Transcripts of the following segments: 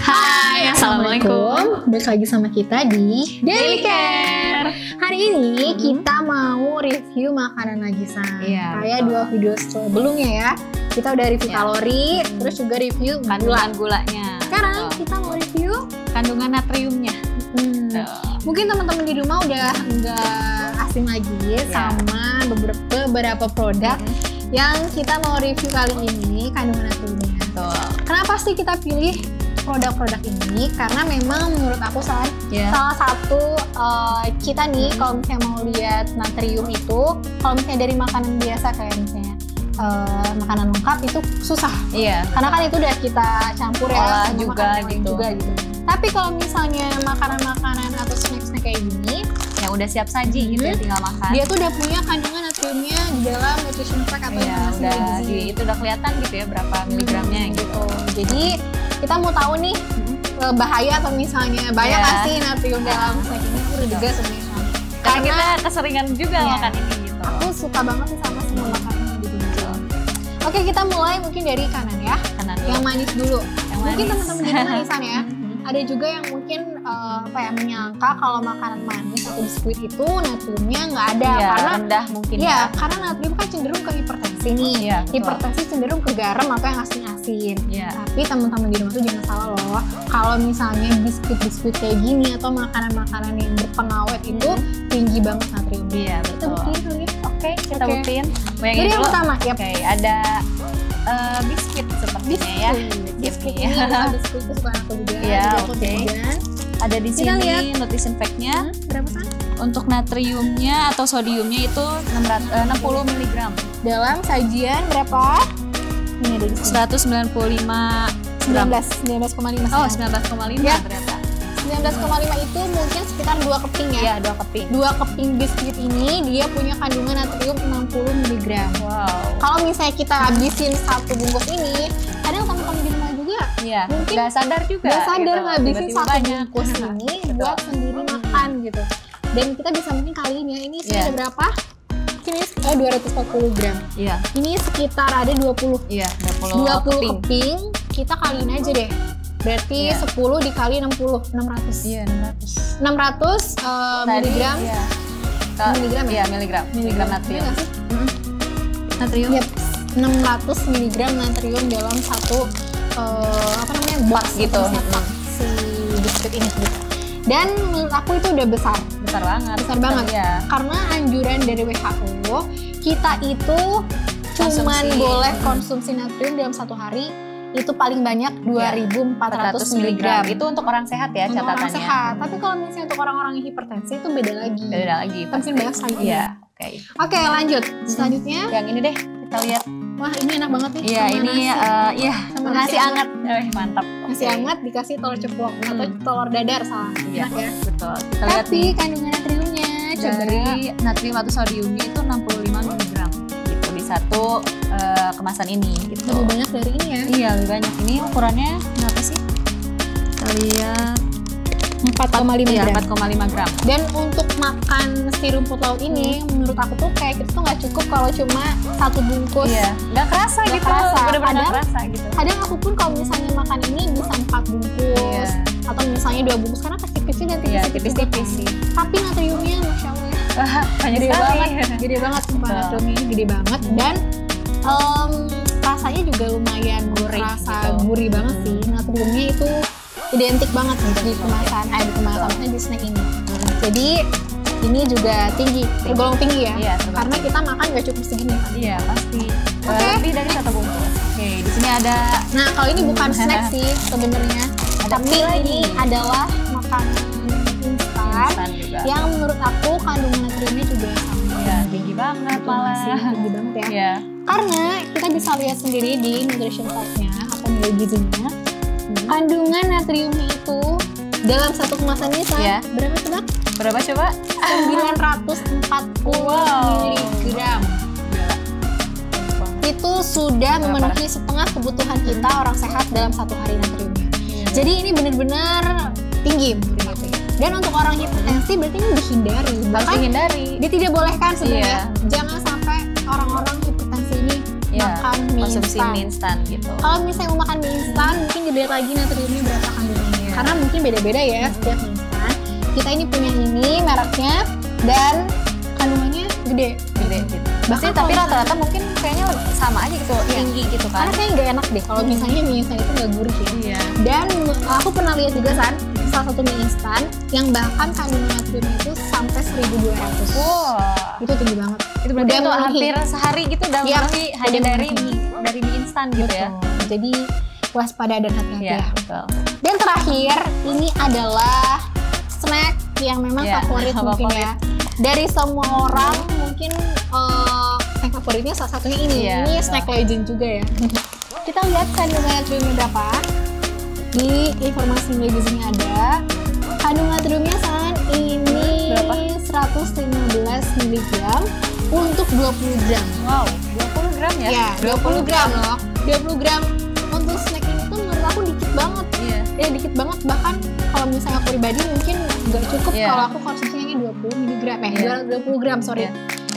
Hai, Assalamualaikum. Balik lagi sama kita di Daily Care. Hari ini kita mau review makanan lagi San. Iya, Kayak betul. 2 video sebelumnya ya. Kita udah review kalori, terus juga review Kandungan gula. gulanya. Sekarang kita mau review Kandungan natriumnya. mungkin teman-teman di rumah udah nggak asing lagi sama beberapa produk yang kita mau review kali ini kandungan natriumnya. Betul. Kenapa sih kita pilih produk-produk ini? Karena memang menurut aku salah satu kita nih kalau misalnya mau lihat natrium itu, kalau misalnya dari makanan biasa kayak misalnya makanan lengkap itu susah. Iya. Karena kan itu udah kita campur ya Olah sama juga makanan lain gitu. juga gitu. Tapi kalau misalnya makanan-makanan atau snack-snack kayak gini, Yang udah siap saji gitu ya, tinggal makan. dia tuh udah punya kandungan natriumnya di dalam nutrition fact atau Iya, informasi udah gizi. itu udah kelihatan gitu ya berapa miligramnya gitu. Jadi kita mau tahu nih bahaya atau misalnya banyak nggak sih natrium dalam snack ini? Aku udah juga sebenarnya. Karena kita keseringan juga Iya. makan ini gitu. Aku suka banget sih sama semua makanan gitu. Oke, kita mulai mungkin dari kanan ya. Kanan Yang manis dulu. Yang Mungkin manis. teman-teman di rumah Isan ya. Ada juga yang mungkin menyangka kalau makanan manis atau biskuit itu natriumnya nggak ada Iya, karena rendah mungkin ya karena natrium kan cenderung ke hipertensi nih. Iya, betul. Hipertensi cenderung ke garam atau yang asin-asin. Iya. Tapi teman-teman di rumah tuh jangan salah loh. Kalau misalnya biskuit-biskuit kayak gini atau makanan-makanan yang berpengawet itu tinggi banget natriumnya. Iya, Kita betul. buktiin kali ya. Oke, kita Oke. buktiin. Mau yang Jadi ini yang dulu? pertama ya Oke, ada biskuit sepertinya ya. Biskuit Ini. ini adalah biskuit kesukaan aku juga. Iya, Jadi aku oke. jajan. Ada di Kita sini lihat. nutrition fact-nya. Berapa San? Untuk natriumnya atau sodiumnya itu 60 mg. Dalam sajian berapa? Ini ada di sini. 195 gram. 19,5. Oh, San. 19,5 Ya. ternyata. 19,5 itu mungkin sekitar 2 keping ya. Iya, 2 keping. 2 keping biskuit ini dia punya kandungan natrium 60 mg. Wow. Kalau misalnya kita habisin 1 bungkus ini, kadang teman-teman di rumah juga Iya, mungkin nggak sadar juga. nggak sadar gitu. ngabisin Tiba-tiba 1 banyak. bungkus ini Betul. buat sendiri makan gitu. Dan kita bisa mungkin kaliin ya, ini sih Iya. ada berapa? Ini 240 gram. Iya, Ini sekitar ada 20 iya, 20 keping. Kita kaliin aja deh. Berarti Iya. 10 dikali 60, 600. Iya, 600. 600 miligram. Iya. Miligram ya? Iya, miligram natrium. Iya nggak sih? Natrium. Yap, 600 mg natrium dalam satu box gitu. sepak si biskuit ini gitu. Dan menurut aku itu udah besar Besar banget. banget. Iya. Karena anjuran dari WHO kita itu cuman Konsumsi. boleh konsumsi natrium dalam 1 hari itu paling banyak 2.400 mg. Itu untuk orang sehat ya Untuk catatannya. orang sehat. Tapi kalau misalnya untuk orang-orang yang hipertensi itu beda lagi. Beda lagi. Mungkin bahas lagi. Iya, oke. Oke, lanjut. Selanjutnya, Yang ini deh, kita lihat. wah ini enak banget nih. Iya, sama ini nasi. sama nasi nasi anget. Mantap. Nasi Oke. hangat dikasih telur ceplok atau telur dadar salah. Iya, Enak ya. betul. Kita lihat Tapi nih, kandungan natriumnya coba. dari natrium atau sodiumnya itu 65 mg gitu di satu kemasan ini gitu. Lebih banyak dari ini ya. Iya, lebih banyak. Ini ukurannya berapa sih? Kita lihat 4,5 iya, gram. 4,5 gram. Dan untuk makan si rumput laut ini menurut aku tuh kayak kita tuh nggak cukup kalau cuma 1 bungkus. Iya, nggak kerasa Nggak gitu. kerasa. Bener-bener nggak Kadang- kerasa gitu. Kadang aku pun kalau misalnya makan ini bisa 4 bungkus Iya. atau misalnya 2 bungkus karena kecil-kecil dan Iya, tipis-tipis. tipis-tipis sih. Tapi natriumnya masya Allah Banyak gede sekali. banget, gede banget sumpah Betul. natriumnya ini gede banget dan rasanya juga lumayan Gurih rasa gitu. gurih banget sih. Natriumnya itu identik banget di kemasan, di kemasan maksudnya di snack ini. Jadi ini juga tinggi, tergolong tinggi ya, Iya, tergolong karena kita makan nggak cukup segini. Iya, pasti. Oke. Lebih dari 1 bungkus. Oke, di sini ada Nah kalau ini bukan snack sih sebenarnya, Ada tapi mie lagi. ini adalah makanan instan instan juga. yang menurut aku kandungan natriumnya juga sama. Iya, tinggi banget malah. Tinggi banget ya. Iya. Karena kita bisa lihat sendiri di nutrition fact-nya atau nilai gizinya, kandungan natriumnya itu dalam satu kemasan ini Iya. berapa coba? Berapa coba? 940 Wow. mg. Itu sudah memenuhi setengah kebutuhan kita orang sehat dalam 1 hari natriumnya. Jadi ini benar-benar tinggi menurut aku. Dan untuk orang hipertensi berarti ini dihindari. Harus Bahkan dihindari. dia tidak bolehkan sebenarnya. Iya. Jangan sampai orang-orang hipertensi ini makan mie konsumsi instan. mie instan gitu. Kalau misalnya mau makan mie instan, mungkin dilihat lagi natriumnya berapa kandungannya. Karena mungkin beda-beda ya setiap mie instan. Kita ini punya ini mereknya dan kandungannya gede gitu. Bahkan tapi rata-rata mungkin kayaknya sama aja gitu, tinggi gitu kan. Karena kayaknya nggak enak deh kalau misalnya mie instan itu nggak gurih ya. Dan aku pernah lihat juga salah satu mie instan yang bahkan kandungan natriumnya itu sampai 1.200. Itu tinggi banget. Itu berarti itu hampir sehari gitu udah memenuhi hanya dari mie instan gitu ya. Jadi waspada dan hati-hati ya. Betul. Dan terakhir ini adalah snack yang memang favorit mungkin ya. Dari semua orang mungkin snack favoritnya salah satunya ini. Ini snack legend juga ya. Kita lihat kandungan natriumnya berapa. Di informasi magazinnya ada kandungan natriumnya saat ini berapa? 115 mg untuk 20 gram. Wow, 20 gram ya? Ya, 20 gram loh. 20 gram untuk snack ini tuh menurut aku dikit banget. Ya dikit banget, bahkan kalau misalnya aku pribadi mungkin nggak cukup kalau aku konsumsinya 20 mg 20 gram sorry.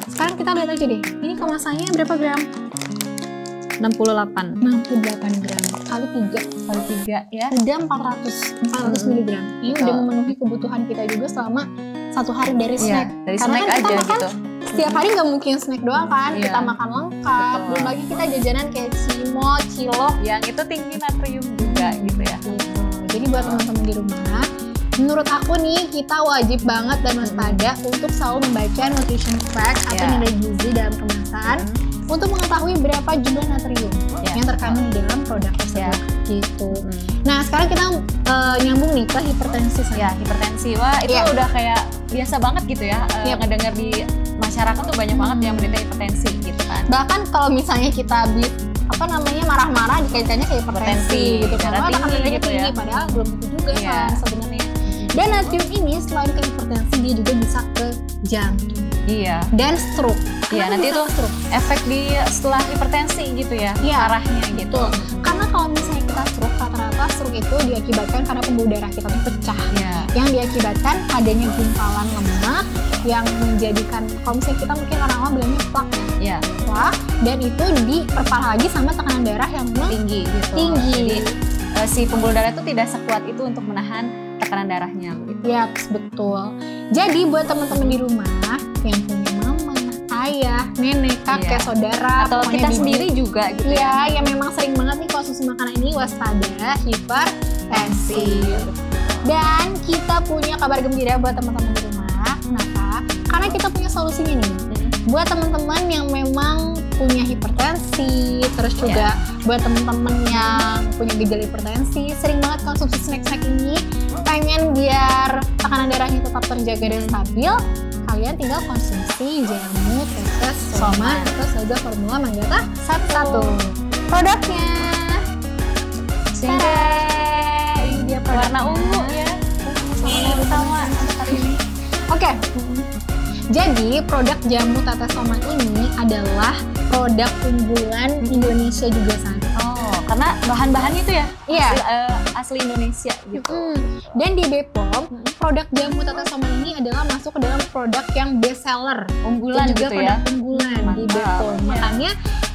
Sekarang kita lihat aja deh, ini kemasannya berapa gram? 68 gram kali 3 ya. Udah 400 mg. Ini udah memenuhi kebutuhan kita juga selama 1 hari dari snack. Dari karena snack kan kita aja makan gitu. Setiap hari nggak mungkin snack doang kan, kita makan lengkap. Belum lagi kita jajanan kayak cimol, cilok yang itu tinggi natrium juga gitu ya. Jadi buat teman-teman di rumah, menurut aku nih kita wajib banget dan waspada untuk selalu membaca nutrition fact atau nilai gizi dalam kemasan untuk mengetahui berapa jumlah natrium yang terkandung di dalam produk tersebut gitu. Nah sekarang kita nyambung nih ke hipertensi. Hipertensi, wah itu udah kayak biasa banget gitu ya. Ngedengar di masyarakat tuh banyak banget yang menderita hipertensi gitu kan. Bahkan kalau misalnya kita habis marah-marah dikaitkannya ke hipertensi gitu kan. Darah tinggi gitu ya. Padahal belum tentu juga kan sebenarnya. Dan natrium ini selain ke hipertensi dia juga bisa ke jantung. Dan stroke. Nanti itu efek setelah hipertensi gitu ya, arahnya gitu. Karena kalau misalnya kita stroke, rata-rata stroke itu diakibatkan karena pembuluh darah kita pecah. Yang diakibatkan adanya gumpalan lemak yang menjadikan, kalau misalnya kita mungkin orang-orang bilangnya plak plak, dan itu diperparah lagi sama tekanan darah yang tinggi gitu. Jadi si pembuluh darah itu tidak sekuat itu untuk menahan tekanan darahnya begitu. Betul. Jadi buat teman-teman di rumah yang punya mama, ayah, nenek, kakek, saudara, atau kita sendiri juga gitu yang memang sering banget nih konsumsi makanan ini, waspada hipertensi. Dan kita punya kabar gembira buat teman-teman di rumah. Kenapa? Karena kita punya solusinya nih. Buat teman-teman yang memang punya hipertensi, terus juga buat teman-teman yang punya gejala hipertensi, sering banget konsumsi snack-snack ini, pengen biar tekanan darahnya tetap terjaga dan stabil, kalian tinggal konsumsi jamu tetes Soman atau Saga Formula Manggata 1. Produknya ini dia warna ungu ya, sama hari ini. Oke. Jadi produk jamu tetes Soman ini adalah produk unggulan Indonesia juga karena bahan-bahannya itu asli Indonesia gitu. Dan di BPOM produk jamu tetes Soman ini adalah masuk ke dalam produk yang best seller, unggulan juga gitu produk unggulan di BPOM. Makanya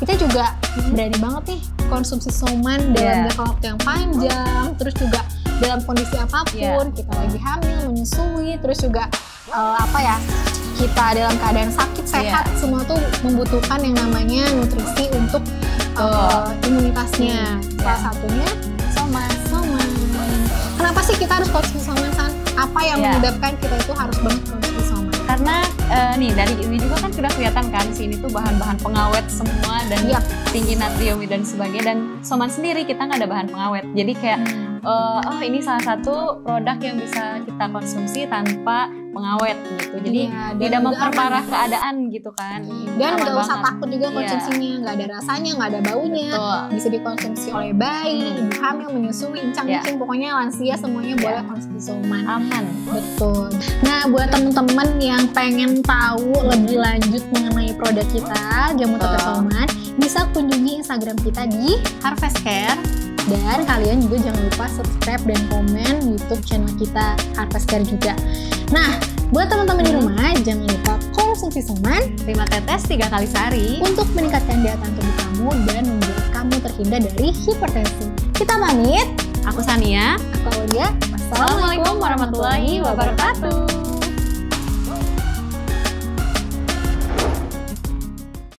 kita juga berani banget nih konsumsi Soman dalam jangka waktu yang panjang, terus juga dalam kondisi apapun, kita lagi hamil, menyusui, terus juga kita dalam keadaan sakit, sehat, semua tuh membutuhkan yang namanya nutrisi untuk imunitasnya. Salah satunya Soman. Kenapa sih kita harus konsumsi Soman, San? Apa yang menyebabkan kita itu harus banget konsumsi Soman? Karena dari ini juga kan sudah kelihatan kan, sini tuh bahan-bahan pengawet semua dan tinggi natrium dan sebagainya. Dan Soman sendiri kita nggak ada bahan pengawet. Jadi kayak ini salah satu produk yang bisa kita konsumsi tanpa pengawet gitu. Jadi tidak memperparah keadaan gitu kan. Dan nggak usah takut juga konsumsinya, nggak ada rasanya, nggak ada baunya. Bisa dikonsumsi oleh bayi, ibu hamil, menyusui, incang-incing, pokoknya lansia semuanya boleh konsumsi Soman. Aman. Betul. Nah buat teman-teman yang pengen tahu lebih lanjut mengenai produk kita jamu tetes Soman, bisa kunjungi Instagram kita di Harvest Care Dan kalian juga jangan lupa subscribe dan komen YouTube channel kita Harvest Care juga. Nah, buat teman-teman di rumah, jangan lupa konsumsi semen 5 tetes 3 kali sehari untuk meningkatkan daya tahan tubuh kamu dan membuat kamu terhindar dari hipertensi. Kita pamit. Aku Sania. Aku Aulia. Wassalamualaikum warahmatullahi wabarakatuh.